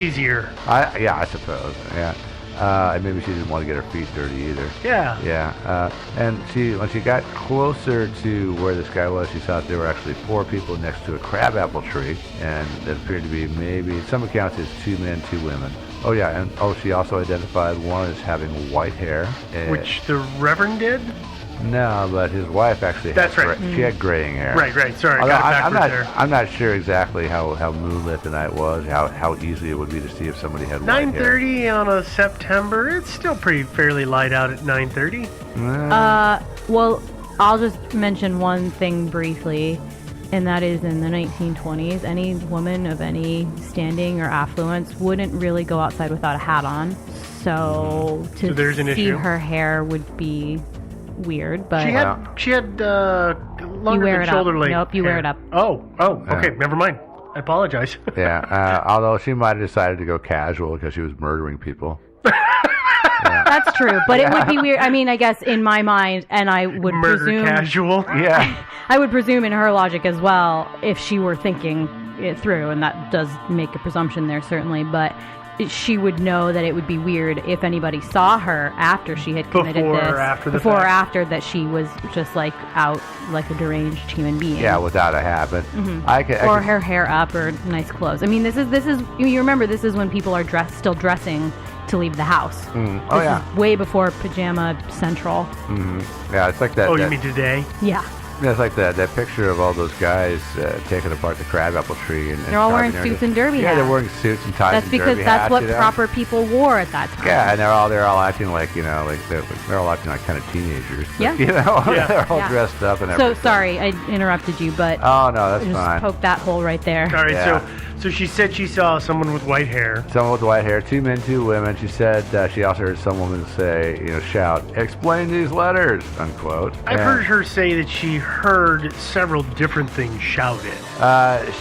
easier. I suppose. Yeah. And maybe she didn't want to get her feet dirty either. Yeah. Yeah. And when she got closer to where this guy was, she saw that there were actually 4 people next to a crabapple tree, and it appeared to be maybe, some accounts, it's 2 men, 2 women. Oh yeah, and she also identified one as having white hair. Which the Reverend did? No, but his wife actually That's had right. She had graying hair. Right. Sorry, I Although got it backwards there. I'm not sure exactly how moonlit the night was, how easy it would be to see if somebody had white hair. 9:30 on a September. It's still fairly light out at 9:30. Well, I'll just mention one thing briefly, and that is in the 1920s, any woman of any standing or affluence wouldn't really go outside without a hat on. So to there's an see issue. her hair would be weird, but She had longer wear than it up. shoulder length. Nope, you wear hair. it up. Oh, okay, never mind. I apologize. Yeah, although she might have decided to go casual because she was murdering people. that's true. But it would be weird. I mean, I guess in my mind, and I would Murder presume casual. Yeah. I would presume in her logic as well, if she were thinking it through, and that does make a presumption there certainly, but she would know that it would be weird if anybody saw her after she had committed Before this. or after the before or fact. after that she was just like out like a deranged human being. Yeah, without a hat. But Or her hair up or nice clothes. I mean, this is you remember this is when people are still dressing to leave the house. Oh, This yeah. is way before pajama central. Yeah, it's like that. Oh, you mean today? Yeah. Yeah, it's like that picture of all those guys taking apart the crabapple tree. And They're all wearing carving suits and derby Yeah, hats. they're wearing suits and ties That's and because derby that's hats, what you know? proper people wore at that time. Yeah, and they're all acting like, like they're all acting like kind of teenagers. But, Yeah. They're all Yeah. dressed up and So everything. sorry, I interrupted you, but Oh, no, I that's just fine. poked that hole right there. All right, Yeah. so she said she saw someone with white hair. Someone with white hair, 2 men, 2 women. She said she also heard some woman say, shout, "Explain these letters," unquote. I've And, heard her say that she heard several different things shouted.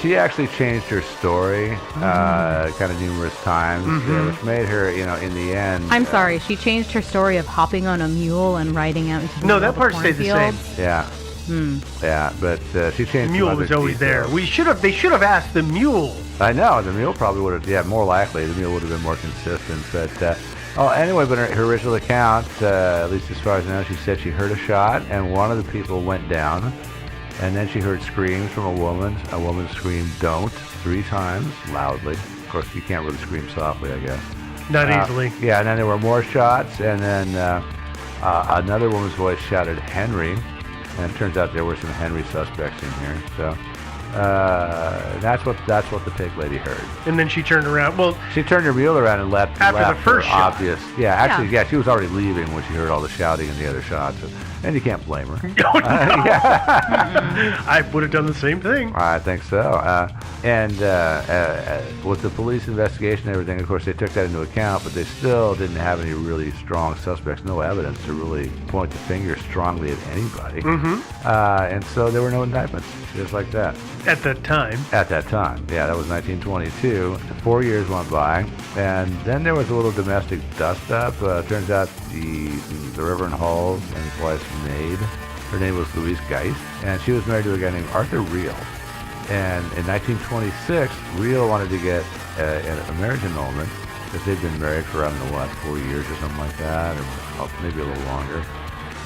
she actually changed her story kind of numerous times, which made her, in the end. I'm sorry, she changed her story of hopping on a mule and riding out into the No, middle that of the part stayed the same. cornfields. Yeah. Yeah, but she changed. The some mule other was always there. details. They should have asked the mule. I know the mule probably would have. Yeah, more likely the mule would have been more consistent. But anyway, but her original account, at least as far as I know, she said she heard a shot and one of the people went down, and then she heard screams from a woman. A woman screamed "Don't" 3 times loudly. Of course, you can't really scream softly, I guess. Not easily. Yeah, and then there were more shots, and then another woman's voice shouted "Henry," and it turns out there were some Henry suspects in here. So that's what the pig lady heard. And then she turned around. Well, She turned her mule around and left. After the first for shot. obvious. Yeah, actually, yeah, she was already leaving when she heard all the shouting and the other shots, and you can't blame her. oh, no. I would have done the same thing. I think so. And with the police investigation and everything, of course, they took that into account, but they still didn't have any really strong suspects, no evidence to really point the finger strongly at anybody. And so there were no indictments, just like that. At that time. At that time. Yeah, that was 1922. 4 years went by, and then there was a little domestic dust-up. Turns out the Reverend Hall and his wife's maid, her name was Louise Geist, and she was married to a guy named Arthur Reel. And in 1926, Reel wanted to get a marriage annulment because they'd been married for, I don't know, 4 years or something like that, or maybe a little longer.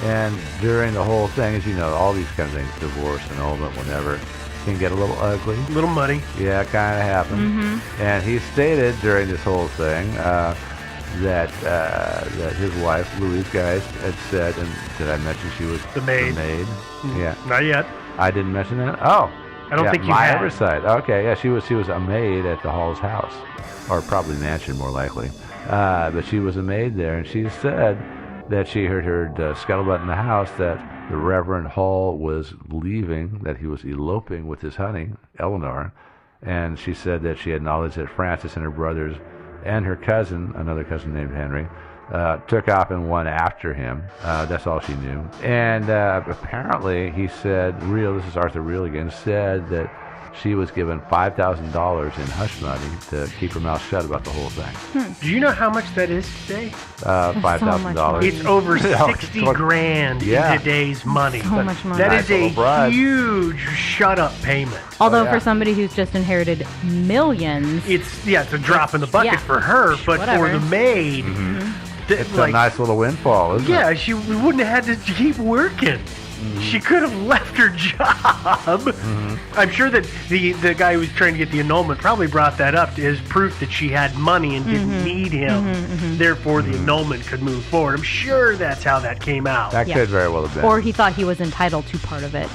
And during the whole thing, as you know, all these kind of things, divorce, annulment, whatever, can get a little ugly. A little muddy. Yeah, it kind of happened. And he stated during this whole thing that his wife, Louise Geist, had said, and did I mention she was The maid. Yeah. Not yet. I didn't mention that? Oh. I don't yeah, think you my had. oversight. Okay, yeah, she was a maid at the Hall's house, or probably mansion, more likely. But she was a maid there, and she said that she heard scuttlebutt in the house that the Reverend Hall was leaving, that he was eloping with his honey, Eleanor, and she said that she had knowledge that Frances and her brothers and her cousin, another cousin named Henry, took off and went after him. That's all she knew. And apparently he said, this is Arthur Reel again, said that she was given $5,000 in hush money to keep her mouth shut about the whole thing. Do you know how much that is today? $5,000. It's over No, 60 it's- grand Yeah. in today's money. So much money. That Nice is a little bribe. huge shut-up payment. Although yeah. for somebody who's just inherited millions, It's a drop in the bucket Yeah. for her, but Whatever. for the maid, It's a nice little windfall, isn't it? yeah, she wouldn't have had to keep working. She could have left her job. I'm sure that the guy who was trying to get the annulment probably brought that up as proof that she had money and didn't need him. Therefore, the annulment could move forward. I'm sure that's how that came out. That Yeah. could very well have been. or he thought he was entitled to part of it.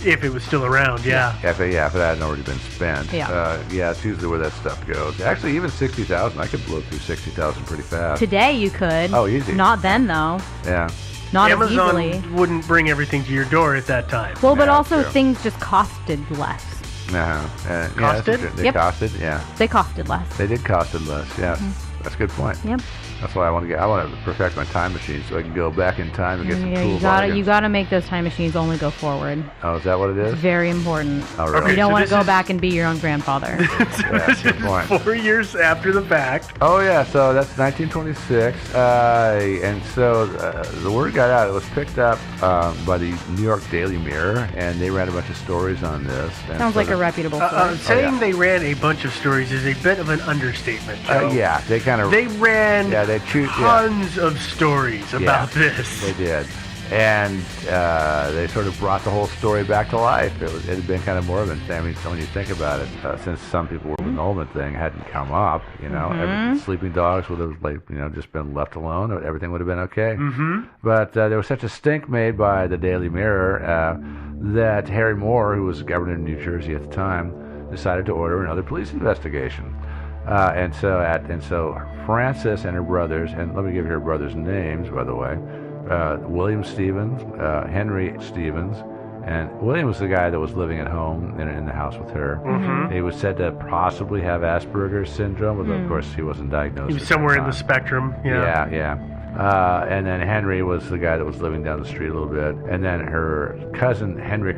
If it was still around, yeah. If that hadn't already been spent. Yeah. It's usually where that stuff goes. Actually, even 60,000, I could blow through 60,000 pretty fast. Today you could. Oh, easy. Not then though. Yeah. Not as Amazon easily. wouldn't bring everything to your door at that time. Well, but Yeah, also true. things just costed less. Yeah, that's Costed? true. They Yep. costed, yeah. They costed less. They did costed less, yeah. That's a good point. Yep. That's why I want to perfect my time machine so I can go back in time and get some Yeah, cool you bargains. gotta make those time machines only go forward. Oh, is that what it is? It's very important. Oh, really? Okay. You don't so want this to go is- back and be your own grandfather. Yeah, good point. 4 years after the fact. Oh, yeah, so that's 1926. And so the word got out. It was picked up by the New York Daily Mirror, and they ran a bunch of stories on this. And Sounds like sort a of- reputable source. Saying yeah. they ran a bunch of stories is a bit of an understatement, Joe. yeah, they kind of... They ran Yeah, they chewed... Yeah. tons of stories about this. They did. And they sort of brought the whole story back to life. It had been kind of Mormon. I mean, when you think about it, since some people were the annulment thing hadn't come up, sleeping dogs would have just been left alone. Everything would have been okay. But there was such a stink made by the Daily Mirror that Harry Moore, who was governor of New Jersey at the time, decided to order another police investigation. And so Frances and her brothers, and let me give you her brothers' names, by the way. William Stevens, Henry Stevens, and William was the guy that was living at home in the house with her. He was said to possibly have Asperger's syndrome, but of course he wasn't diagnosed. He was at that somewhere in time. the spectrum. Yeah. Yeah. And then Henry was the guy that was living down the street a little bit, and then her cousin Henry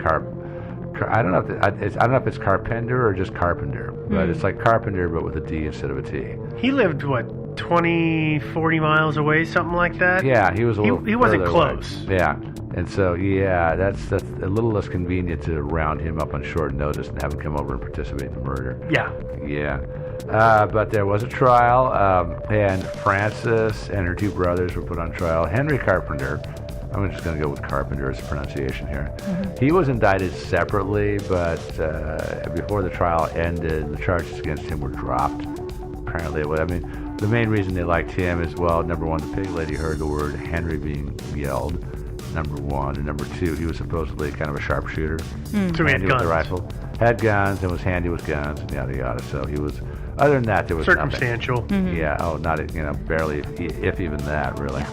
I don't know if it's Carpenter or just Carpenter, but it's like Carpenter but with a D instead of a T. He lived, 20, 40 miles away, something like that? Yeah, he was a little. He wasn't further away. close. Yeah, and so that's a little less convenient to round him up on short notice and have him come over and participate in the murder. Yeah. Yeah, but there was a trial, and Frances and her two brothers were put on trial. Henry Carpenter. I'm just going to go with Carpenter as a pronunciation here. He was indicted separately, but before the trial ended, the charges against him were dropped. Apparently, the main reason they liked him is, well, number one, the pig lady heard the word Henry being yelled, number one, and number two, he was supposedly kind of a sharpshooter. So he had Handy with guns. the rifle. Had guns and was handy with guns and yada yada. So he was, other than that, there was Circumstantial. nothing. Yeah, barely, if even that, really.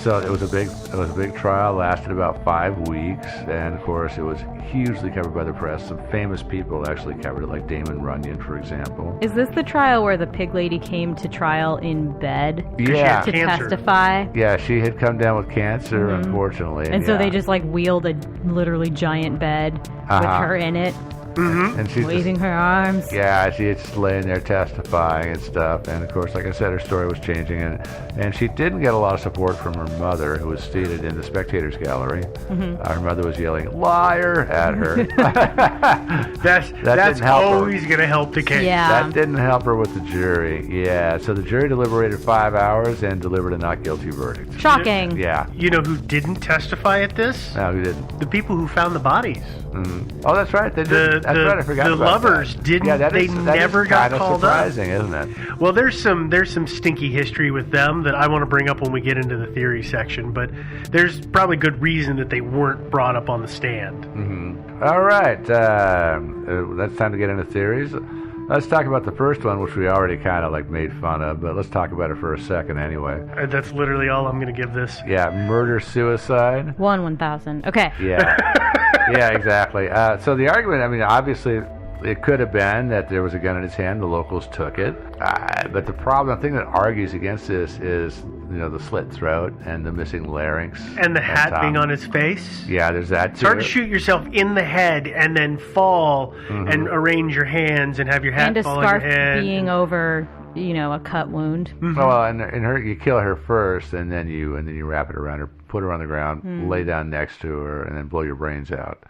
So it was a big trial, lasted about 5 weeks, and of course it was hugely covered by the press. Some famous people actually covered it, like Damon Runyon, for example. Is this the trial where the pig lady came to trial in bed Yeah, to Cancer. testify? yeah, she had come down with cancer, unfortunately, And so yeah. they just wheeled a literally giant bed with Uh-huh. her in it, and she's waving her arms. Yeah, she was just laying there testifying and stuff. And of course, like I said, her story was changing, and she didn't get a lot of support from her mother, who was seated in the spectators gallery. Her mother was yelling "liar" at her. That's didn't help her. always going to help the case. Yeah. That didn't help her with the jury. Yeah, so the jury deliberated 5 hours and delivered a not guilty verdict. Shocking. Yeah, You know who didn't testify at this? no, he didn't. The people who found the bodies. Oh, that's right. They did. That's right. I forgot the about lovers that. didn't. Yeah, that they is never got kind of called up. surprising, isn't it? Well, there's some stinky history with them that I want to bring up when we get into the theory section, but there's probably good reason that they weren't brought up on the stand. All right, that's time to get into theories. Let's talk about the first one, which we already kind of made fun of, but let's talk about it for a second anyway. That's literally all I'm going to give this. Yeah, murder-suicide. 1,000. Okay. Yeah, yeah, exactly. So the argument, obviously, it could have been that there was a gun in his hand. The locals took it. But the thing that argues against this is, the slit throat and the missing larynx. And the hat top. being on his face. Yeah, there's that too. It's hard to shoot yourself in the head and then fall and arrange your hands and have your hat And a fall scarf on your head. being over, a cut wound. Well, and her, you kill her first, and then you wrap it around her, put her on the ground, lay down next to her, and then blow your brains out.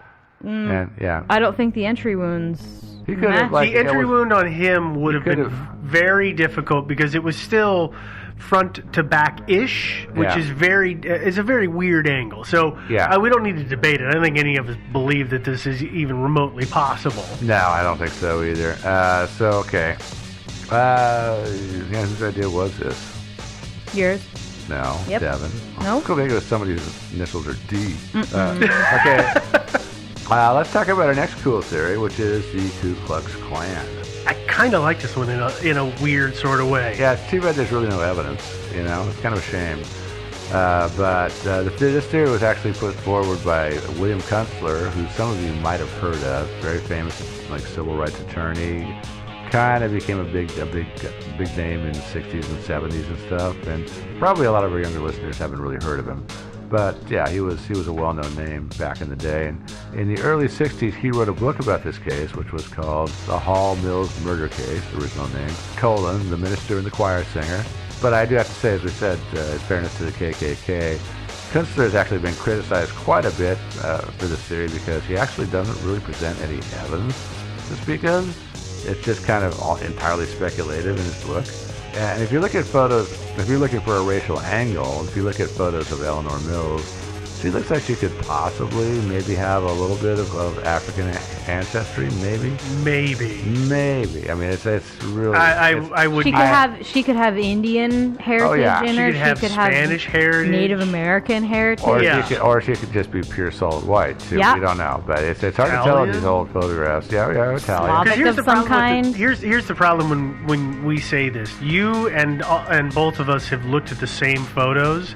And yeah, I don't think the entry wounds. he could have match. The entry wound on him would have been could've- very difficult because it was still front to back-ish, which Yeah. is a very weird angle. So Yeah. we don't need to debate it. I don't think any of us believe that this is even remotely possible. No, I don't think so either. Okay. Whose idea was this? Yours. No, Yep. Devin. Nope. Could think it was somebody whose initials are D. Okay. Let's talk about our next cool theory, which is the Ku Klux Klan. I kind of like this one in a weird sort of way. Yeah, it's too bad there's really no evidence. It's kind of a shame. But this theory was actually put forward by William Kunstler, who some of you might have heard of. Very famous, civil rights attorney. Kind of became a big name in the 60s and 70s and stuff. And probably a lot of our younger listeners haven't really heard of him. But yeah, he was a well-known name back in the day. And in the early 60s, he wrote a book about this case, which was called The Hall Mills Murder Case, the original name. Colon, the minister and the choir singer. But I do have to say, as we said, in fairness to the KKK, Kunstler has actually been criticized quite a bit for this theory because he actually doesn't really present any evidence to speak of. It's just kind of all entirely speculative in his book. And if you look at photos, if you're looking for a racial angle, if you look at photos of Eleanor Mills, she looks like she could possibly maybe have a little bit of African ancestry, maybe. I mean, it's really. I would. She could have Indian heritage yeah. in She her. could have Spanish heritage. Native American heritage. Or she could just be pure solid white too. Yeah. We don't know, but it's hard to tell in these old photographs. Yeah, Italian. Slavic. Here's of the some problem kind. Here's the problem when we say this. You and both of us have looked at the same photos,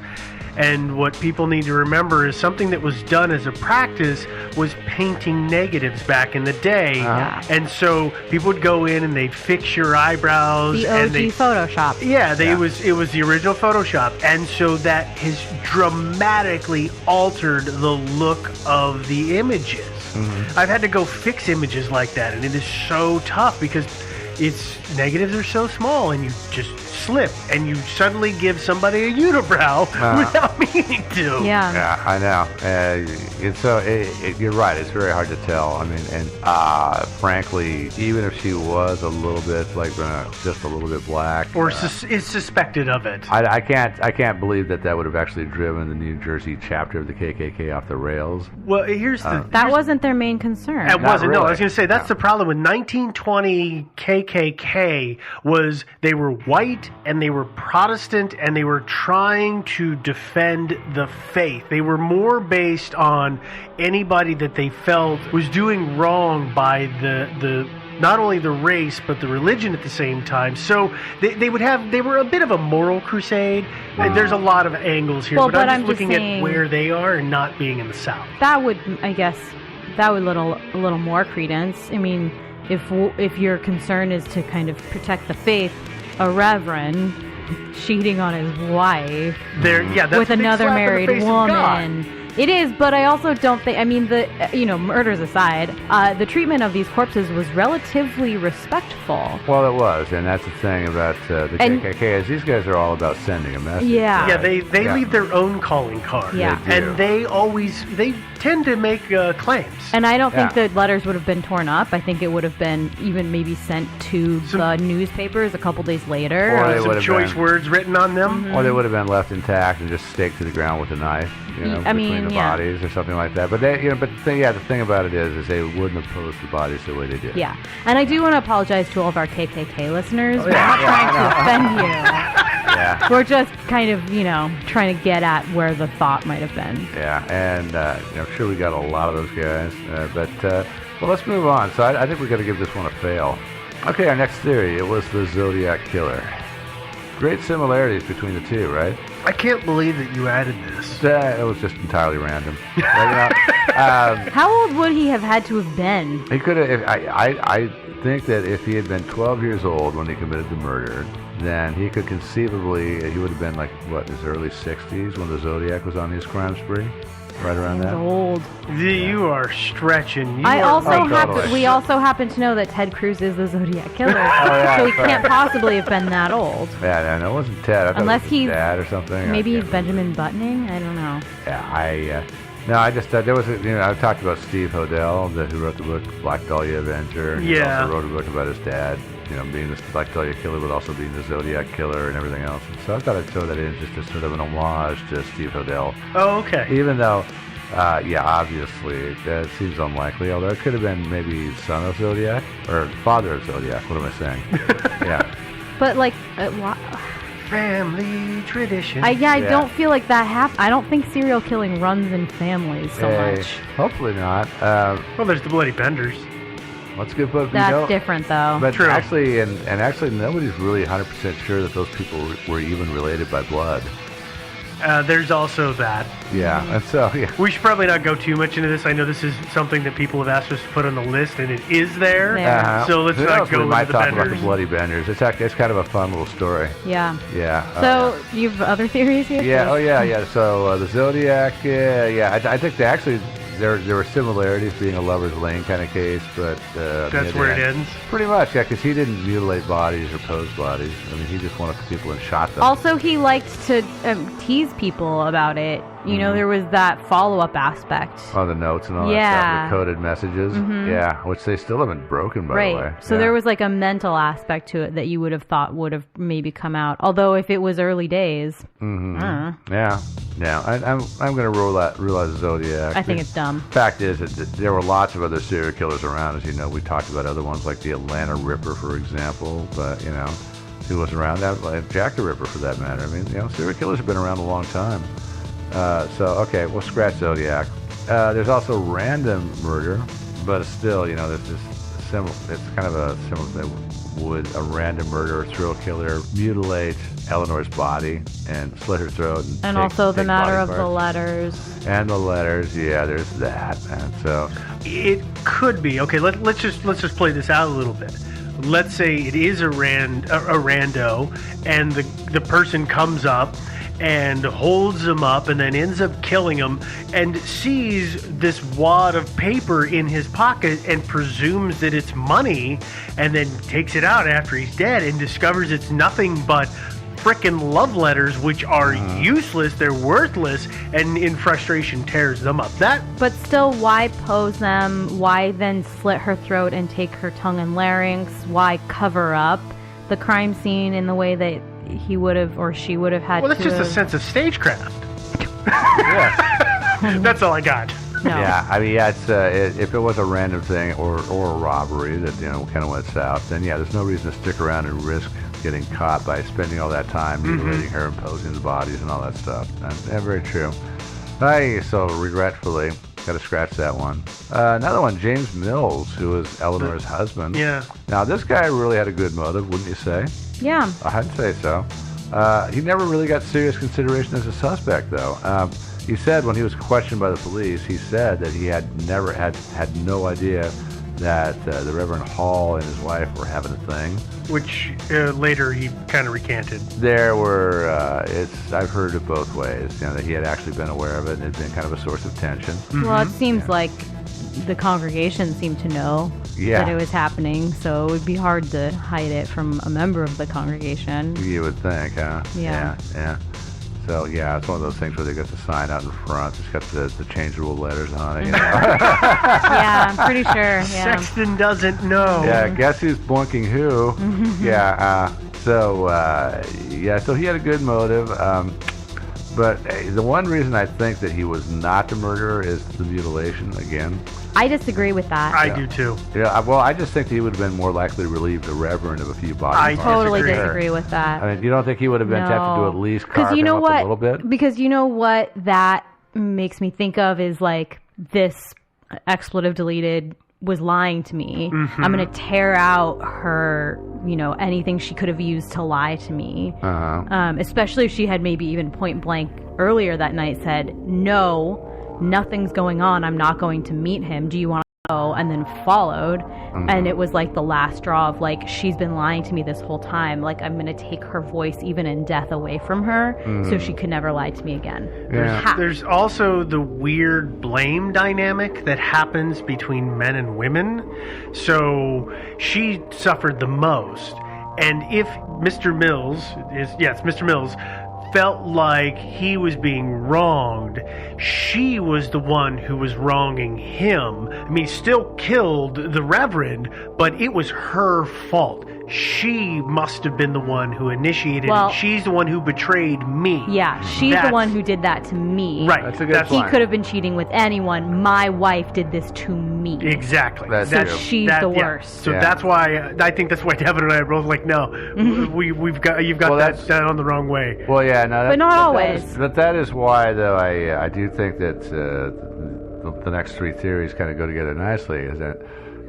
and what people need to remember is something that was done as a practice was painting negatives back in the day. Yeah. And so people would go in and they'd fix your eyebrows. The and OG they, Photoshop. Yeah, it was the original Photoshop, and so that has dramatically altered the look of the images. I've had to go fix images like that, and it is so tough because negatives are so small, and you just slip, and you suddenly give somebody a unibrow without meaning to. Yeah. Yeah, I know. And so you're right. It's very hard to tell. I mean, and frankly, even if she was a little bit just a little bit black, Or is suspected of it. I can't believe that would have actually driven the New Jersey chapter of the KKK off the rails. Well, here's the... That wasn't their main concern. It wasn't. No, I really. was going to say that's the problem with 1920 KKK was they were white and they were Protestant and they were trying to defend the faith. They were more based on anybody that they felt was doing wrong by the not only the race but the religion at the same time. So they were a bit of a moral crusade. There's a lot of angles here, Well, but I'm but just I'm looking just at saying- where they are and not being in the South. That would, I guess, a little more credence. I mean, if your concern is to kind of protect the faith, a reverend cheating on his wife That's with a big another slap in the married face of God. woman. It is, but I also don't think. I mean, murders aside, the treatment of these corpses was relatively respectful. Well, it was, and that's the thing about the And- KKK is these guys are all about sending a message. Yeah. Yeah, they leave their own calling card. Yeah. They do. And they tend to make claims. And I don't think Yeah. the letters would have been torn up. I think it would have been even maybe sent to the newspapers a couple days later. Or they Some would have choice been- words written on them. Or they would have been left intact and just staked to the ground with a knife, I mean, between the yeah. bodies or something like that. But the thing about it is they wouldn't have posed the bodies the way they did. Yeah. And I do want to apologize to all of our KKK listeners. We're yeah, not yeah, trying to offend you. Yeah. We're just kind of, trying to get at where the thought might have been. Yeah, and I'm sure we got a lot of those guys. Well, let's move on. So I think we're going to give this one a fail. Okay, our next theory, it was the Zodiac Killer. Great similarities between the two, right? I can't believe that you added this. It was just entirely random. How old would he have had to have been? He could have. I think that if he had been 12 years old when he committed the murder, then he could conceivably, he would have been like, what, his early 60s when the Zodiac was on his crime spree? Right around He's that? old. You are stretching. You I are also Oh, happen. totally. We also happen to know that Ted Cruz is the Zodiac killer, yeah, so he sorry. can't possibly have been that old. Yeah, no, it wasn't Ted. I thought Unless it was he's- his dad or something. Maybe I he's can't Benjamin Buttoning. I don't know. Yeah, no, I just there was I talked about Steve Hodel, who wrote the book Black Dahlia Avenger. And He Yeah. also wrote a book about his dad, being the Black Dahlia killer, but also being the Zodiac killer and everything else. And so I thought I'd throw that in just as sort of an homage to Steve Hodel, Oh, okay. even though. Obviously, that seems unlikely, although it could have been maybe son of Zodiac, or father of Zodiac, what am I saying? Yeah. But like, Family tradition. I Yeah. don't feel like that I don't think serial killing runs in families so much. Hopefully not. Well, there's the Bloody Benders. Let's get both. That's different though. But True. actually, and actually, nobody's really 100% sure that those people were even related by blood. There's also that. Yeah, and so yeah. We should probably not go too much into this. I know this is something that people have asked us to put on the list, and it is there. There. So let's Who not knows, go we might into the talk about the Benders. Bloody Benders. It's kind of a fun little story. Yeah. Yeah. So you have other theories here? Yeah. Oh Please. yeah. So the Zodiac. Yeah. I think they actually there were similarities, being a Lover's Lane kind of case, but That's where it ends. Pretty much, yeah, because he didn't mutilate bodies or pose bodies. I mean, he just went up to people and shot them. Also, he liked to tease people about it. You know, there was that follow-up aspect. Oh, the notes and all that Yeah. stuff, the coded messages. Yeah, which they still haven't broken, by the way. Right. So Yeah. there was like a mental aspect to it that you would have thought would have maybe come out. Although if it was early days, Yeah. I'm going to realize Zodiac. I think it's dumb. Fact is that there were lots of other serial killers around. As you know, we talked about other ones like the Atlanta Ripper, for example. But, who was around that? Like Jack the Ripper, for that matter. I mean, serial killers have been around a long time. Okay, we'll scratch Zodiac. There's also random murder, but still, there's this similar. It's kind of a similar thing. Would a random murderer, serial killer, mutilate Eleanor's body and slit her throat? And take- also the take matter body of the parts? letters. And the letters, yeah, there's that. And so, It could be. Okay, let's just play this out a little bit. Let's say it is a rando, and the person comes up and holds him up and then ends up killing him and sees this wad of paper in his pocket and presumes that it's money, and then takes it out after he's dead and discovers it's nothing but frickin' love letters, which are useless, they're worthless, and in frustration tears them up. But still, why pose them? Why then slit her throat and take her tongue and larynx? Why cover up the crime scene in the way that he would have or she would have had Well, that's to just a have- sense of stagecraft. yeah. That's all I got. No. Yeah, I mean, it's if it was a random thing or a robbery that kind of went south, then yeah, there's no reason to stick around and risk getting caught by spending all that time mutilating her and posing the bodies and all that stuff. And very true. So regretfully, got to scratch that one. Another one, James Mills, who was Eleanor's husband. Yeah. Now this guy really had a good motive, wouldn't you say? Yeah. I'd say so. He never really got serious consideration as a suspect, though. He said when he was questioned by the police, he said that he had never had no idea that the Reverend Hall and his wife were having a thing. Which later he kind of recanted. There were, I've heard it both ways, that he had actually been aware of it and it had been kind of a source of tension. Well, it seems like the congregation seemed to know Yeah. that it was happening, so it would be hard to hide it from a member of the congregation. You would think, huh? Yeah. Yeah. So, yeah, it's one of those things where they got the sign out in front. It's got the change rule letters on it, Yeah, I'm pretty sure. Yeah. Sexton doesn't know. Yeah, guess who's boinking who? Yeah, so he had a good motive. But the one reason I think that he was not the murderer is the mutilation again. I disagree with that. I do too. Yeah, well, I just think that he would have been more likely to relieve the Reverend of a few body I parts. totally disagree. disagree with that. I mean, you don't think he would have been tempted to at least carve you know him up what? a little bit? Because you know what that makes me think of is like this expletive deleted was lying to me. I'm going to tear out her, anything she could have used to lie to me. Uh-huh. Especially if she had maybe even point blank earlier that night said, no, nothing's going on. I'm not going to meet him. Do you want to go? And then followed. And it was like the last straw of like, she's been lying to me this whole time. Like, I'm going to take her voice even in death away from her so she could never lie to me again. Yeah. There's also the weird blame dynamic that happens between men and women. So she suffered the most. And if Mr. Mills Mr. Mills felt like he was being wronged, she was the one who was wronging him. I mean, he still killed the Reverend, but it was her fault. She must have been the one who initiated it. She's the one who betrayed me. Yeah, she's the one who did that to me. Right. That's a good He point. could have been cheating with anyone. My wife did this to me. Exactly. That's true. She's the worst. So that's why I think that's why Devin and I are both like, no, you've got that on the wrong way. Well, yeah, no, But not always. But that is why, though, I do think that the next three theories kind of go together nicely.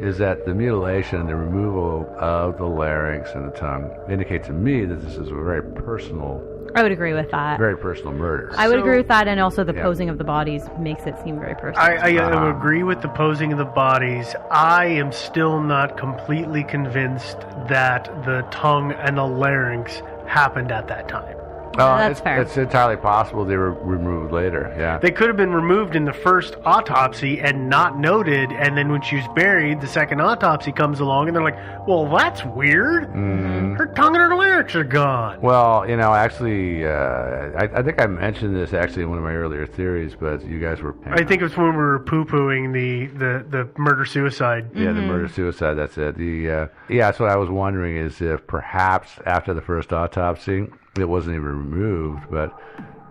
Is that the mutilation, the removal of the larynx and the tongue, indicate to me that this is a very personal I would agree with that. Very personal murder. I would agree with that, and also the posing of the bodies makes it seem very personal. I agree with the posing of the bodies. I am still not completely convinced that the tongue and the larynx happened at that time. That's fair. It's entirely possible they were removed later, yeah. They could have been removed in the first autopsy and not noted, and then when she was buried, the second autopsy comes along, and they're like, well, that's weird. Mm-hmm. Her tongue and her larynx are gone. Well, actually, I think I mentioned this actually in one of my earlier theories, but you guys were... I think it was when we were poo-pooing the murder-suicide. Yeah, the murder-suicide, that's it. That's what I was wondering is if perhaps after the first autopsy... it wasn't even removed, but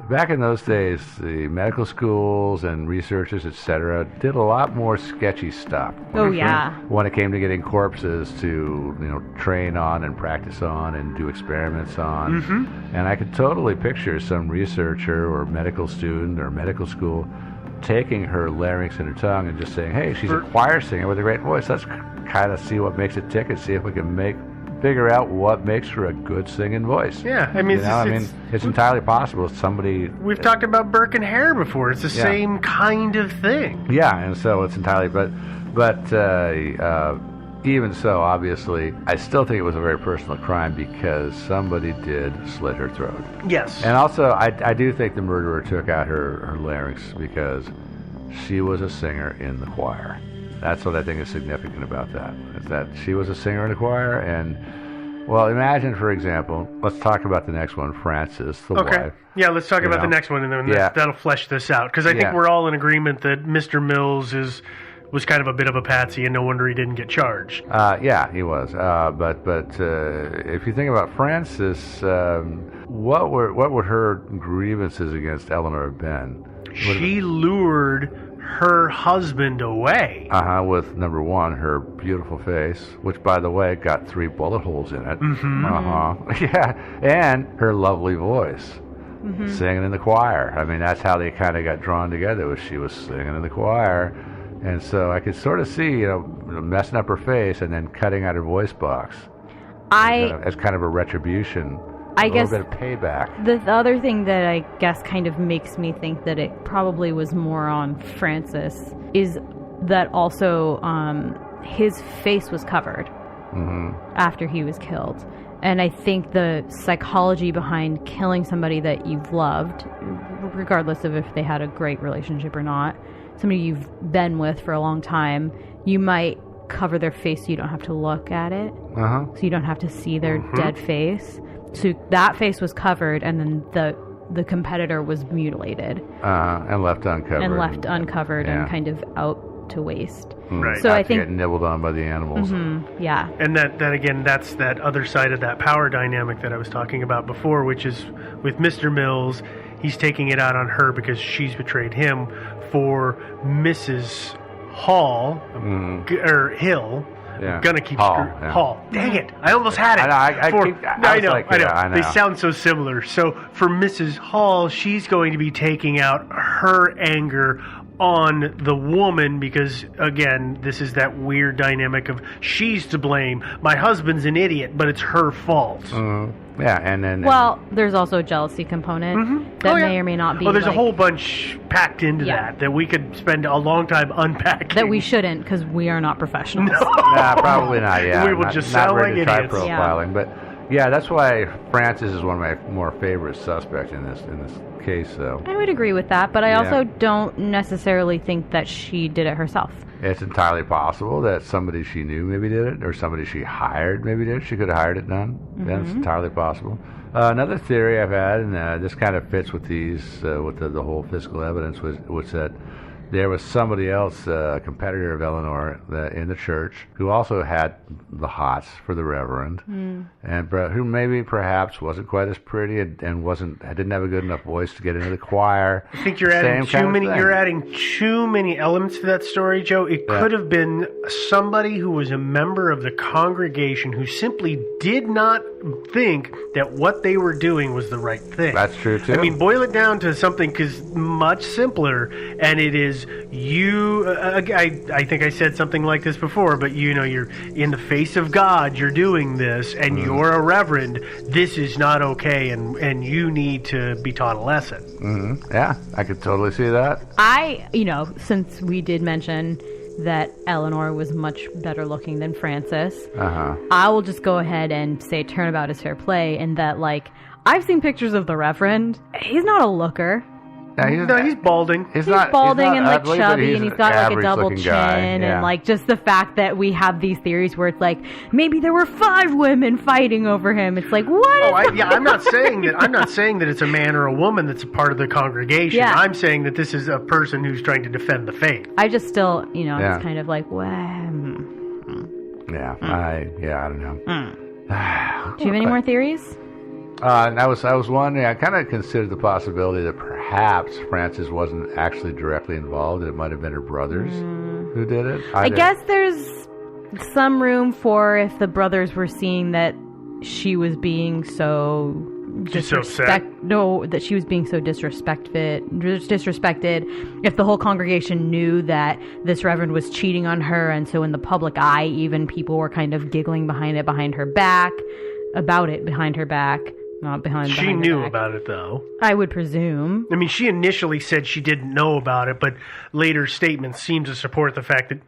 back in those days, the medical schools and researchers, etc., did a lot more sketchy stuff. Oh, yeah. When it came to getting corpses to, train on and practice on and do experiments on. Mm-hmm. And I could totally picture some researcher or medical student or medical school taking her larynx and her tongue and just saying, hey, she's a choir singer with a great voice. Let's kind of see what makes it tick and see if we can figure out what makes for a good singing voice. Yeah, I mean, it's entirely possible somebody... We've talked about Burke and Hare before. It's the same kind of thing. Yeah, and so it's entirely... But even so, obviously, I still think it was a very personal crime because somebody did slit her throat. Yes. And also, I do think the murderer took out her larynx because she was a singer in the choir. That's what I think is significant about that, is that she was a singer in the choir, and, well, imagine, for example, let's talk about the next one, Frances, the wife. Yeah, let's talk about the next one, and then that'll flesh this out, because I think we're all in agreement that Mr. Mills was kind of a bit of a patsy, and no wonder he didn't get charged. Yeah, he was. But if you think about Frances, what were her grievances against Eleanor Ben? She lured her husband away. With number one, her beautiful face, which, by the way, got 3 bullet holes in it. Mm-hmm. Yeah, and her lovely voice, singing in the choir. I mean, that's how they kind of got drawn together, was she was singing in the choir. And so I could sort of see, messing up her face and then cutting out her voice box. As kind of a retribution. I guess a little bit of payback. The other thing that I guess kind of makes me think that it probably was more on Francis is that also his face was covered after he was killed. And I think the psychology behind killing somebody that you've loved, regardless of if they had a great relationship or not, somebody you've been with for a long time, you might cover their face so you don't have to look at it. So you don't have to see their dead face. So that face was covered, and then the competitor was mutilated. And left uncovered. And kind of out to waste. Right. So I think... get nibbled on by the animals. Yeah. And that again, that's that other side of that power dynamic that I was talking about before, which is with Mr. Mills, he's taking it out on her because she's betrayed him. For Mrs. Hall, or Hill... Yeah. I'm gonna keep Hall. Dang it! I almost had it. I know. They sound so similar. So for Mrs. Hall, she's going to be taking out her anger on the woman because, again, this is that weird dynamic of she's to blame. My husband's an idiot, but it's her fault. Yeah, and then... Well, there's also a jealousy component that may or may not be. Well, there's a like, whole bunch packed into that we could spend a long time unpacking. that we shouldn't because we are not professionals. Nah, probably not, yeah. We will not, just not sound ready like to try idiots. profiling, but... Yeah, that's why Francis is one of my more favorite suspects in this case, though. I would agree with that, but I also don't necessarily think that she did it herself. It's entirely possible that somebody she knew maybe did it, or somebody she hired maybe did it. She could have hired it done. That's entirely possible. Another theory I've had, and this kind of fits with these, with the whole physical evidence, was that there was somebody else, a competitor of Eleanor in the church, who also had the hots for the Reverend, and who maybe perhaps wasn't quite as pretty and didn't have a good enough voice to get into the choir. I think you're adding too many. You're adding too many elements to that story, Joe. It could have been somebody who was a member of the congregation who simply did not think that what they were doing was the right thing. That's true too. I mean, boil it down to something much simpler, and it is you. I think I said something like this before, but you're in the face of God. You're doing this, and you're a reverend. This is not okay, and you need to be taught a lesson. Mm-hmm. Yeah, I could totally see that. Since we did mention that Eleanor was much better looking than Francis, I will just go ahead and say turnabout is fair play, and that, like, I've seen pictures of the Reverend. He's not a looker. Yeah, he's balding. He's balding and like ugly, chubby, and he's got like a double chin, yeah. and like just the fact that we have these theories where it's like maybe there were 5 women fighting over him. It's like what? I'm not saying that. I'm not saying that it's a man or a woman that's a part of the congregation. Yeah. I'm saying that this is a person who's trying to defend the faith. I just still, it's kind of like, well, Yeah, I don't know. Do you have any more theories? I was wondering, I kind of considered the possibility that perhaps Frances wasn't actually directly involved. It might have been her brothers who did it. I guess there's some room for if the brothers were seeing that she was being so that she was being so disrespected. If the whole congregation knew that this reverend was cheating on her, and so in the public eye, even people were kind of giggling behind her back. Not behind. She knew about it, though. I would presume. I mean, she initially said she didn't know about it, but later statements seem to support the fact that,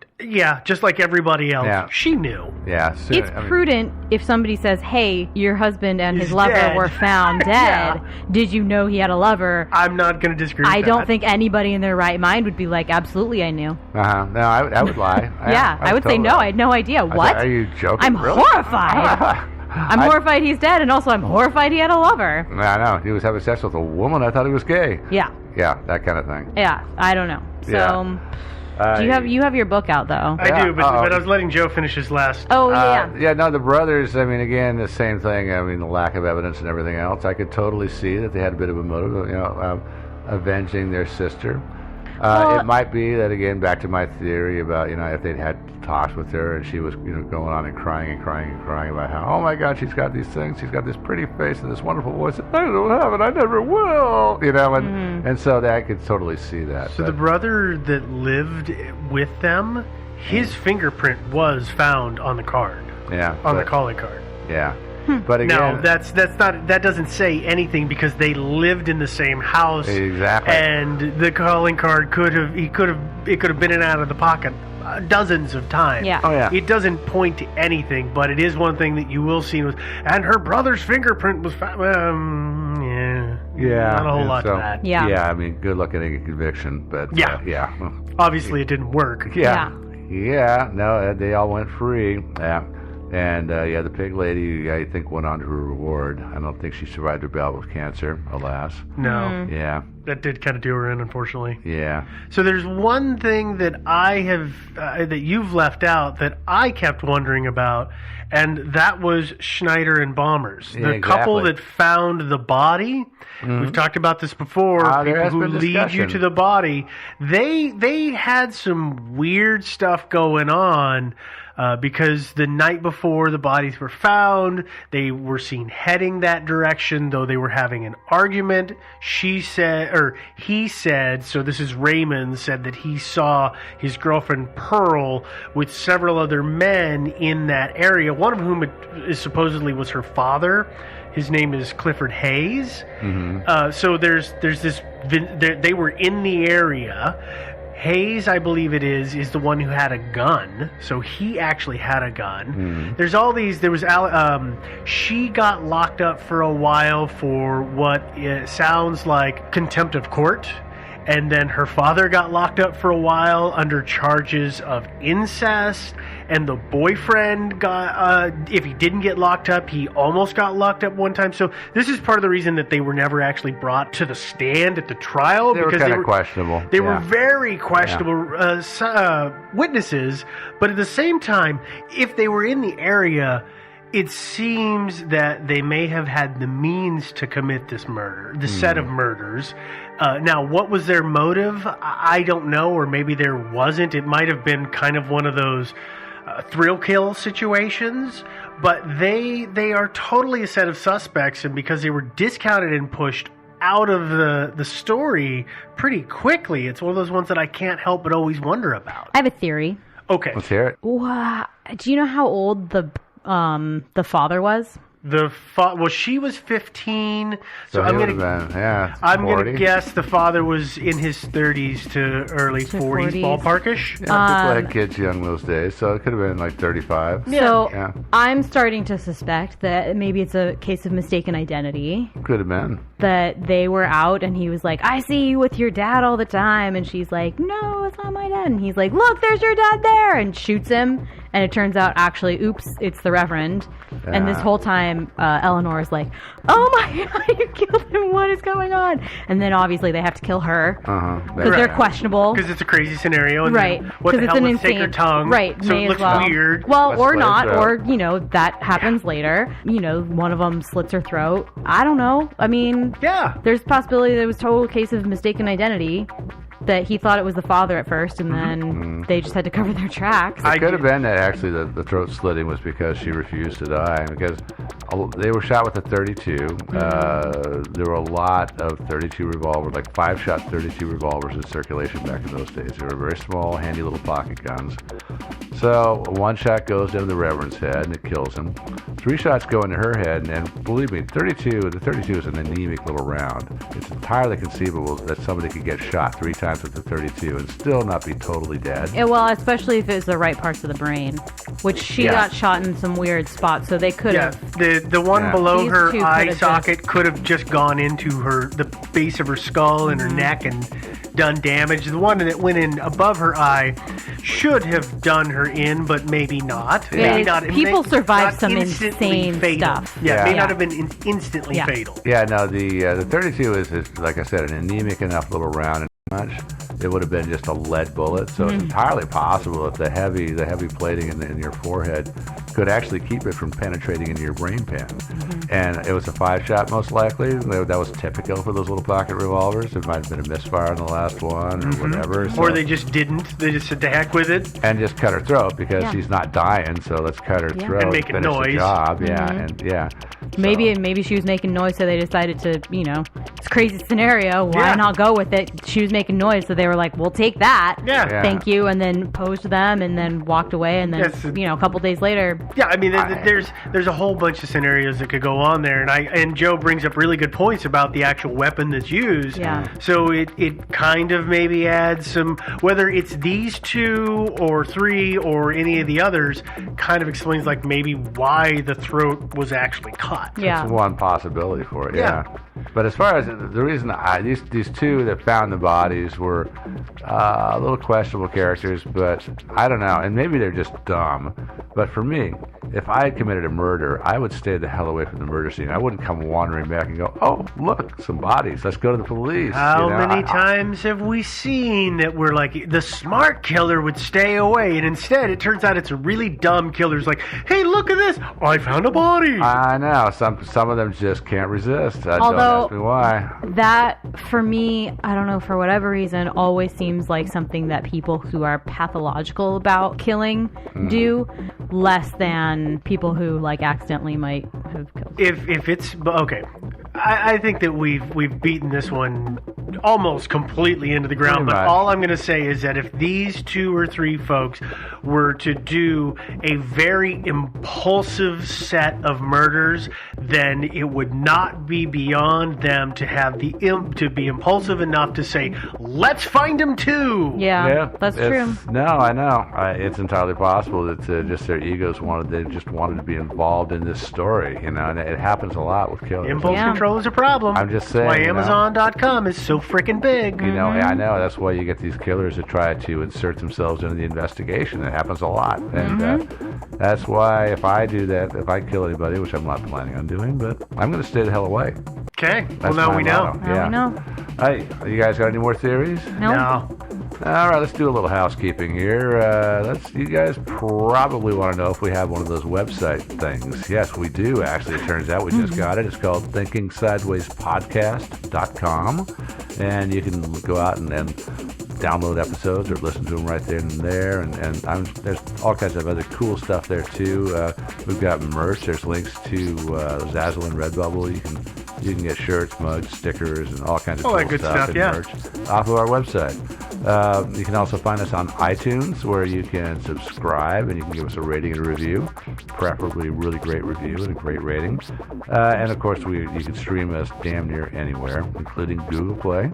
just like everybody else, she knew. Yeah, it's prudent if somebody says, "Hey, your husband and his lover dead. were found dead. Did you know he had a lover?" I'm not going to disagree with that. I don't think anybody in their right mind would be like, "Absolutely, I knew." No, I would lie. I would say no. I had no idea. What? Are you joking? I'm really? horrified. I'm horrified he's dead, and also I'm horrified he had a lover. I know. He was having sex with a woman. I thought he was gay. Yeah. Yeah, that kind of thing. Yeah, I don't know. So, you have your book out, though. I do, but I was letting Joe finish his last. Oh, yeah. Yeah, no, the brothers, I mean, again, the same thing. I mean, the lack of evidence and everything else. I could totally see that they had a bit of a motive, avenging their sister. It might be that, again, back to my theory about, if they'd had talks with her and she was, going on and crying about how, oh my God, she's got these things, she's got this pretty face and this wonderful voice, and I don't have it, I never will, and so that I could totally see that. So the brother that lived with them, his fingerprint was found on the card. Yeah. On the calling card. Yeah. But again, no, that doesn't say anything because they lived in the same house. Exactly. And the calling card could have been in and out of the pocket dozens of times. Yeah. Oh yeah. It doesn't point to anything, but it is one thing that you will see and her brother's fingerprint was found. Not a whole lot to that. Yeah. Yeah. I mean, good luck getting a conviction, but yeah. Obviously, it didn't work. Yeah. No, they all went free. Yeah. And, the pig lady, I think, went on to her reward. I don't think she survived her bout with cancer, alas. No. Yeah. That did kind of do her in, unfortunately. Yeah. So there's one thing that I have, that you've left out that I kept wondering about, and that was Schneider and Bombers. The couple that found the body. We've talked about this before. People who lead you to the body. They had some weird stuff going on. because the night before the bodies were found, they were seen heading that direction, though they were having an argument. He said, so this is Raymond, said that he saw his girlfriend Pearl with several other men in that area, one of whom supposedly was her father. His name is Clifford Hayes. So there's this, they were in the area. Hayes, I believe it is the one who had a gun. So he actually had a gun. There's all these. She got locked up for a while for what it sounds like contempt of court. And then her father got locked up for a while under charges of incest. And the boyfriend got, if he didn't get locked up, he almost got locked up one time. So this is part of the reason that they were never actually brought to the stand at the trial. They were kind of questionable. They were very questionable witnesses. But at the same time, if they were in the area, it seems that they may have had the means to commit this murder, the set of murders. Now, what was their motive? I don't know, or maybe there wasn't. It might have been kind of one of those thrill kill situations, but they are totally a set of suspects, and because they were discounted and pushed out of the story pretty quickly, it's one of those ones that I can't help but always wonder about. I have a theory. Okay. Let's hear it. Do you know how old the father was? Well, she was 15, so he I'm would've gonna been, yeah, I'm 40. gonna guess the father was in his 30s to early 40s, 40s. ballparkish. Yeah, people had kids young those days, so it could have been like 35. So Yeah. I'm starting to suspect that maybe it's a case of mistaken identity. Could have been. That they were out and he was like, I see you with your dad all the time. And she's like, no, it's not my dad. And he's like, look, there's your dad there. And shoots him. And it turns out, actually, oops, it's the Reverend. And this whole time, Eleanor is like, oh my God, you killed him. What is going on? And then obviously they have to kill her. Because they're questionable. Because it's a crazy scenario. And Right. then what the Because hell it's with take her tongue? Right. So may it as looks well. weird. Well, Let's or slit not. her Or, that happens later. One of them slits her throat. I don't know. I mean, Yeah. there's a possibility there was a total case of mistaken identity. That he thought it was the father at first, and then they just had to cover their tracks. It could have been that actually the throat slitting was because she refused to die, because they were shot with a 32. There were a lot of 32 revolvers, like 5-shot 32 revolvers in circulation back in those days. They were very small, handy little pocket guns. So one shot goes into the Reverend's head and it kills him. 3 shots go into her head, and believe me, the 32 is an anemic little round. It's entirely conceivable that somebody could get shot 3 times with the 32 and still not be totally dead. Yeah, well, especially if it was the right parts of the brain, which she got shot in some weird spots, so they could have. The one below These her two eye could've socket could have just gone into the base of her skull and her neck and done damage. The one that went in above her eye should have done her in, but maybe not. Yeah. Maybe not. People survive not some instantly insane fatal. stuff. Yeah, it may Yeah. not have been instantly fatal. Yeah, no, the 32 is, like I said, an anemic enough little round, and much it would have been just a lead bullet. So it's entirely possible that the heavy plating in your forehead could actually keep it from penetrating into your brain pan. And it was a 5-shot most likely. That was typical for those little pocket revolvers. It might have been a misfire on the last one or whatever. So, Or they just didn't. They just said to heck with it. and just cut her throat because she's not dying, so let's cut her throat And make a finish the noise. job. Yeah. Maybe she was making noise, so they decided to, it's a crazy scenario. Why Yeah. not go with it? She was making noise, so they were like, "We'll take that." Yeah. Thank you, and then posed them, and then walked away, and then Yes. a couple days later. Yeah, I mean, there's a whole bunch of scenarios that could go on there, and Joe brings up really good points about the actual weapon that's used. Yeah. So it kind of maybe adds some, whether it's these 2 or 3 or any of the others, kind of explains like maybe why the throat was actually cut. Yeah. That's one possibility for it, Yeah. But as far as the reason these 2 that found the bodies were a little questionable characters, but I don't know, and maybe they're just dumb. But for me, if I had committed a murder, I would stay the hell away from the murder scene. I wouldn't come wandering back and go, oh, look, some bodies. Let's go to the police. How many times have we seen that we're like, the smart killer would stay away, and instead it turns out it's a really dumb killer who's like, hey, look at this, I found a body. I know. Some of them just can't resist. Don't Although ask me why. Yeah. That, for me, I don't know, for whatever reason, always seems like something that people who are pathological about killing do, less than people who, like, accidentally might have killed. If it's okay, I think that we've beaten this one almost completely into the ground. Pretty But much. all I'm going to say is that if these 2 or 3 folks were to do a very impulsive set of murders, then it would not be beyond them to have to be impulsive enough to say, "Let's find him too." Yeah, that's true. No, I know. It's entirely possible that just their egos they just wanted to be involved in this story, and it happens a lot with killers. Impulse Yeah. control is a problem. I'm just saying, That's why you know. Amazon.com is so freaking big. You know, I know. That's why you get these killers that try to insert themselves into the investigation. It happens a lot. And that's why if I do that, if I kill anybody, which I'm not planning on doing, but I'm going to stay the hell away. Okay. Well, That's now my we know. motto. Now Yeah. we know. Hey, you guys got any more theories? No? No. All right, let's do a little housekeeping here. You guys probably want to know if we have one of those website things. Yes, we do, actually. It turns out we just got it. It's called thinkingsidewayspodcast.com. And you can go out and download episodes or listen to them right there and there. And there's all kinds of other cool stuff there, too. We've got merch. There's links to Zazzle and Redbubble. You can get shirts, mugs, stickers, and all kinds of All cool that good stuff, and yeah. merch off of our website. You can also find us on iTunes, where you can subscribe and you can give us a rating and a review, preferably a really great review and a great rating. And of course, you can stream us damn near anywhere, including Google Play.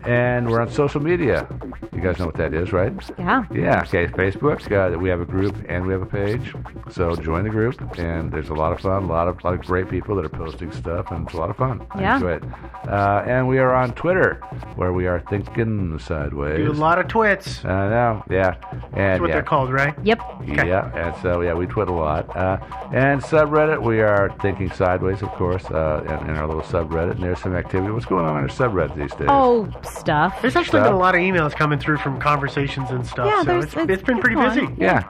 And we're on social media. You guys know what that is, right? Yeah. Yeah, okay, Facebook. We have a group and we have a page. So join the group, and there's a lot of fun, a lot of great people that are posting stuff, and it's a lot of fun. I Yeah. enjoy it. And we are on Twitter, where we are Thinking Sideways. Do a lot of twits. I know, yeah. And That's what yeah. they're called, right? Yep. Okay. Yeah, and so, yeah, we twit a lot. And subreddit, we are Thinking Sideways, of course, in our little subreddit, and there's some activity. What's going on in our subreddit these days? Oh, stuff. There's actually been a lot of emails coming through from conversations and stuff, Yeah, so it's been pretty busy. Yeah.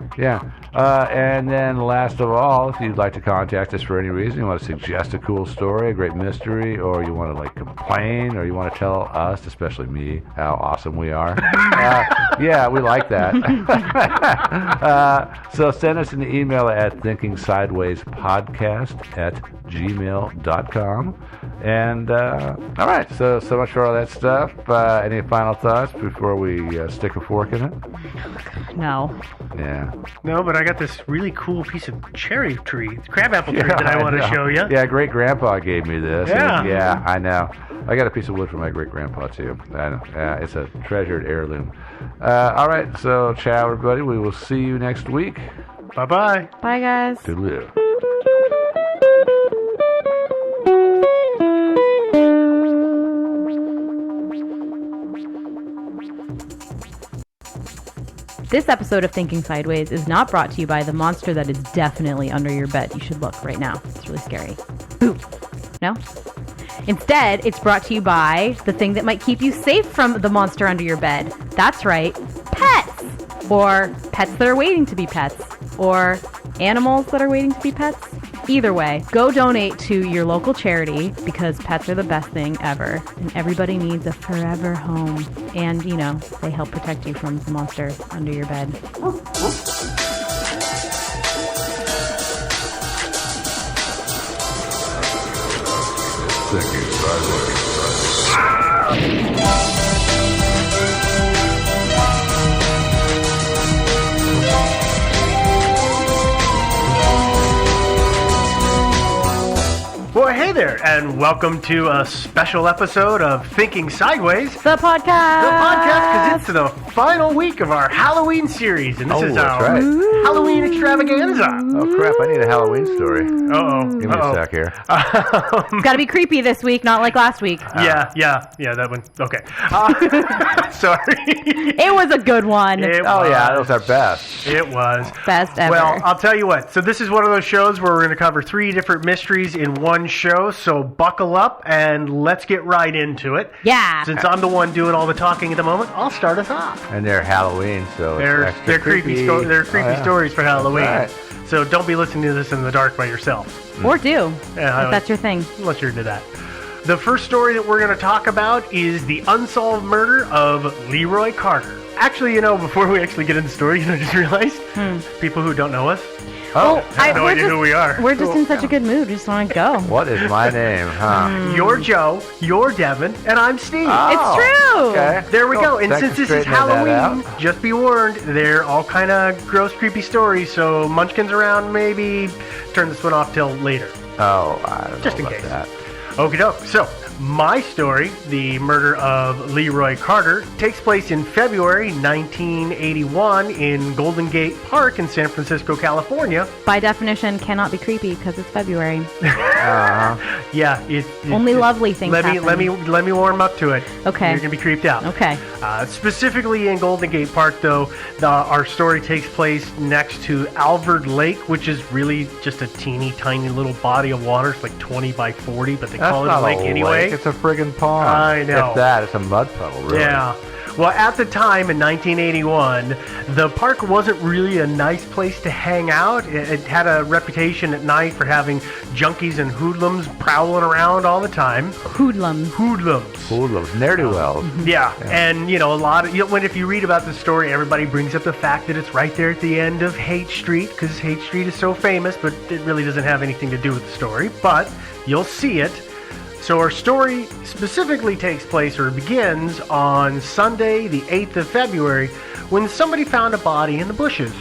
And then last of all, if you'd like to contact us for any reason, you want to suggest a cool story, a great mystery, or you want to complain, or you want to tell us, especially me, how awesome we are. Yeah, we like that. So send us an email at thinkingsidewayspodcast@gmail.com. And all right, so much for all that stuff. Any final thoughts before we stick a fork in it? No. Yeah. No, but I got this really cool piece of crabapple tree that I want to know. show you. Yeah, great grandpa gave me this. Yeah. Yeah, I know. I got a piece of wood from my great grandpa too. I know. It's a treasured heirloom. All right, so ciao everybody. We will see you next week. Bye-bye. Bye, guys. Toodaloo. This episode of Thinking Sideways is not brought to you by the monster that is definitely under your bed. You should look right now. It's really scary. Ooh. No? Instead, it's brought to you by the thing that might keep you safe from the monster under your bed. That's right, pets! Or pets that are waiting to be pets. Or animals that are waiting to be pets. Either way, go donate to your local charity because pets are the best thing ever. And everybody needs a forever home. And, they help protect you from the monster under your bed. Thinking Sideways. Well, hey there, and welcome to a special episode of Thinking Sideways, The podcast! the podcast, because it's the final week of our Halloween series, and this is that's our right. Halloween extravaganza. Oh crap! I need a Halloween story. Uh-oh. Give me a sec here. It's gotta be creepy this week, not like last week. Yeah, that one. Okay. Sorry. It was a good one. It Oh was. yeah, that was our best. It was. Best ever. Well, I'll tell you what. So this is one of those shows where we're going to cover 3 different mysteries in one show. So buckle up and let's get right into it. Yeah. Since I'm the one doing all the talking at the moment, I'll start us off. And they're Halloween, so They're it's extra creepy. creepy. They're creepy Oh, yeah. stories for Halloween. That's So don't be listening to this in the dark by yourself, Or do. Yeah, if that's your thing. unless you're into that. The first story that we're going to talk about is the unsolved murder of Leroy Carter. Actually, before we actually get into the story, I just realized people who don't know us have no idea who we are. We're just in such a good mood. We just want to go. What is my name, huh? You're Joe, you're Devin, and I'm Steve. It's true. Okay. There we Cool. go. And Thanks since for this is straightening that Halloween, out. just be warned, they're all kind of gross, creepy stories. So Munchkins around, maybe turn this one off till later. Oh, I don't know Just in about case. that. Okie doke. So, my story, the murder of Leroy Carter, takes place in February 1981 in Golden Gate Park in San Francisco, California. By definition, cannot be creepy because it's February. Yeah, Only lovely things Let happen. me warm up to it. Okay. You're gonna be creeped out. Okay. Specifically in Golden Gate Park, though, our story takes place next to Alvord Lake, which is really just a teeny tiny little body of water. It's like 20 by 40, but they That's call it a not lake anyway. It's a friggin' pond. I know. If that, it's a mud puddle, really. Yeah. Well, at the time in 1981, the park wasn't really a nice place to hang out. It had a reputation at night for having junkies and hoodlums prowling around all the time. Hoodlums. Hoodlums. Poodles, ne'er-do-wells. Yeah, and a lot of if you read about the story, everybody brings up the fact that it's right there at the end of Haight Street because Haight Street is so famous, but it really doesn't have anything to do with the story. But you'll see it. So our story specifically takes place or begins on Sunday, the 8th of February, when somebody found a body in the bushes.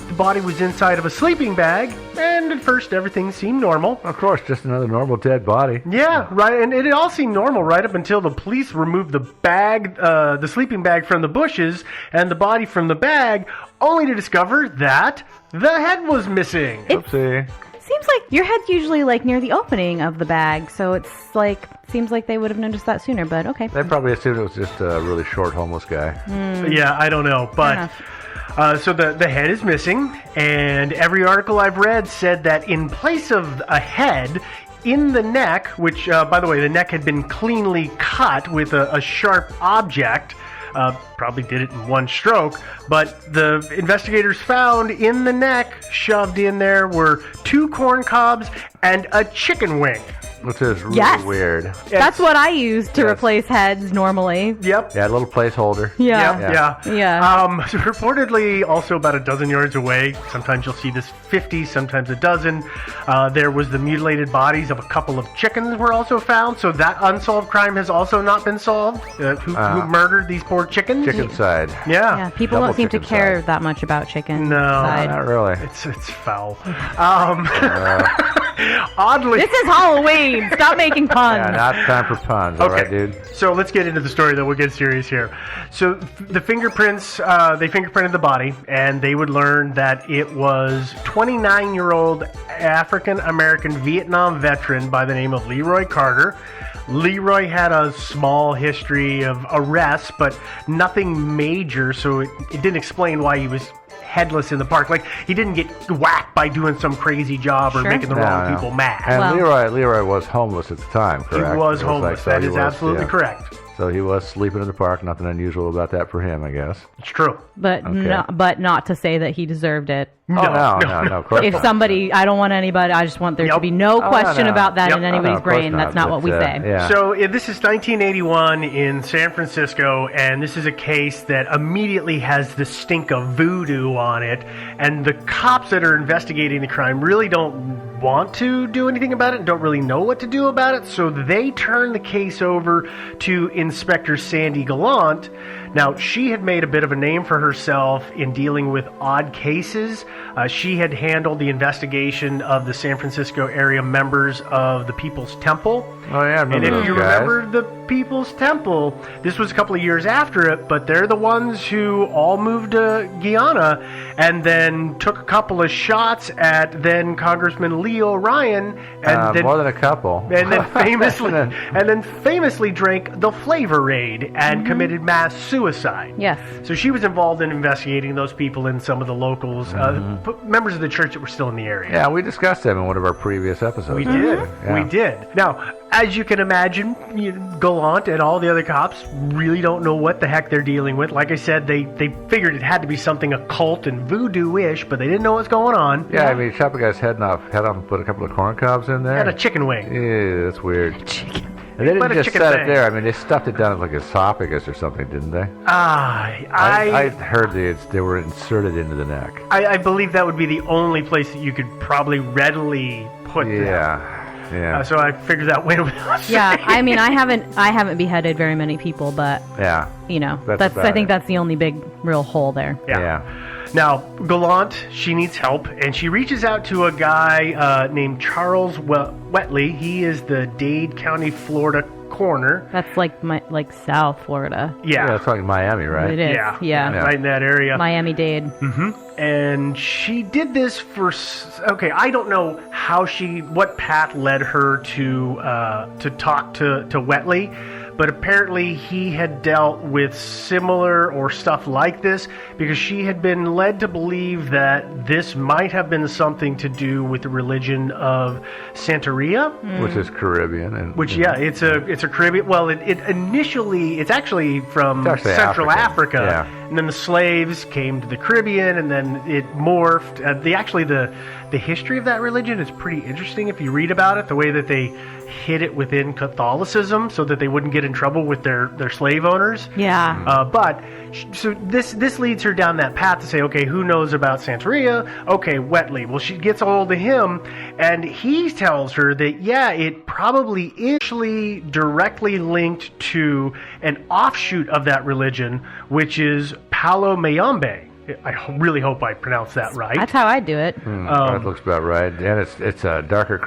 The body was inside of a sleeping bag, and at first everything seemed normal. Of course, just another normal dead body. Yeah, right, and it all seemed normal right up until the police removed the bag, the sleeping bag from the bushes and the body from the bag, only to discover that the head was missing. Oopsie. Seems like your head's usually like near the opening of the bag, so it's like seems like they would have noticed that sooner. But okay. They probably assumed it was just a really short homeless guy. Yeah, I don't know, but so the head is missing, and every article I've read said that in place of a head, in the neck, which by the way, the neck had been cleanly cut with a sharp object. Probably did it in one stroke, but the investigators found in the neck, shoved in there, were 2 corn cobs and a chicken wing. Which is really Yes. weird. That's what I use to Yes. replace heads normally. Yep. Yeah, a little placeholder. Yeah. Yeah. So reportedly, also about a dozen yards away, sometimes you'll see this 50, sometimes a dozen, there was the mutilated bodies of a couple of chickens were also found. So that unsolved crime has also not been solved. Who murdered these poor chickens? Chicken side. Yeah. Yeah, people Double don't seem to chicken care side. that much about chicken. No. side. Not really. It's foul. Oddly. This is Halloween. Stop making puns. Yeah, not time for puns, all right, dude? So let's get into the story, though. We'll get serious here. So the fingerprints, they fingerprinted the body, and they would learn that it was 29-year-old African-American Vietnam veteran by the name of Leroy Carter. Leroy had a small history of arrests, but nothing major, so it didn't explain why he was headless in the park. Like, he didn't get whacked by doing some crazy job or Sure. making the wrong people mad. And Well- Leroy was homeless at the time, He correct? was It homeless. so That he is was, absolutely yeah. correct. So he was sleeping in the park. Nothing unusual about that for him, I guess. It's true. But not to say that he deserved it. No, of course If not. somebody, I don't want anybody. I just want there to Yep. be no question no. about that Yep. in Oh, no, anybody's of course brain. not, That's not but, what we say. yeah. So this is 1981 in San Francisco, and this is a case that immediately has the stink of voodoo on it. And the cops that are investigating the crime really don't want to do anything about it and don't really know what to do about it. So they turn the case over to Inspector Sandy Gallant. Now, she had made a bit of a name for herself in dealing with odd cases. She had handled the investigation of the San Francisco area members of the People's Temple. Oh, yeah, I remember And if those you guys. remember the People's Temple, this was a couple of years after it, but they're the ones who all moved to Guyana and then took a couple of shots at then Congressman Leo Ryan, and then more than a couple. and then famously drank the Flavor Aid and committed mass suicide. Yes. So she was involved in investigating those people and some of the locals, members of the church that were still in the area. Yeah, we discussed them in one of our previous episodes. We did. Yeah. We did. Now, as you can imagine, Gallant and all the other cops really don't know what the heck they're dealing with. Like I said, they figured it had to be something occult and voodoo-ish, but they didn't know what's going on. Yeah, I mean, chop a guy's head off and put a couple of corn cobs in there. And a chicken wing. Yeah, that's weird. And they Let didn't a just chicken set bang. it there. I mean, they stuffed it down like esophagus or something, didn't they? I I heard they were inserted into the neck. I believe that would be the only place that you could probably readily put them. Yeah. So I figured that went without Yeah, saying. I mean, I haven't beheaded very many people, but Yeah. you know, That's about I think it. that's the only big real hole there. Yeah. Now, Gallant, she needs help, and she reaches out to a guy named Charles Wetley. He is the Dade County, Florida coroner. That's like South Florida. Yeah, it's like Miami, right? It is. Yeah. Yeah. Right in that area. Miami-Dade. And she did this for I don't know what path led her to talk to Wetley, but apparently he had dealt with similar or stuff like this, because she had been led to believe that this might have been something to do with the religion of Santeria, Which is Caribbean. And, which it's a Caribbean. Well, it initially it's actually from It's actually Central African, Africa, yeah. and then the slaves came to the Caribbean, and then it morphed. The history of that religion is pretty interesting if you read about it. The way that they hid it within Catholicism so that they wouldn't get in trouble with their slave owners. Yeah. So this leads her down that path to say, okay, who knows about Santeria? Okay, Wetley. Well, she gets a hold of him, and he tells her that, it probably is actually directly linked to an offshoot of that religion, which is Palo Mayombe. I really hope I pronounced that right. That's how I do it. that looks about right. And it's a darker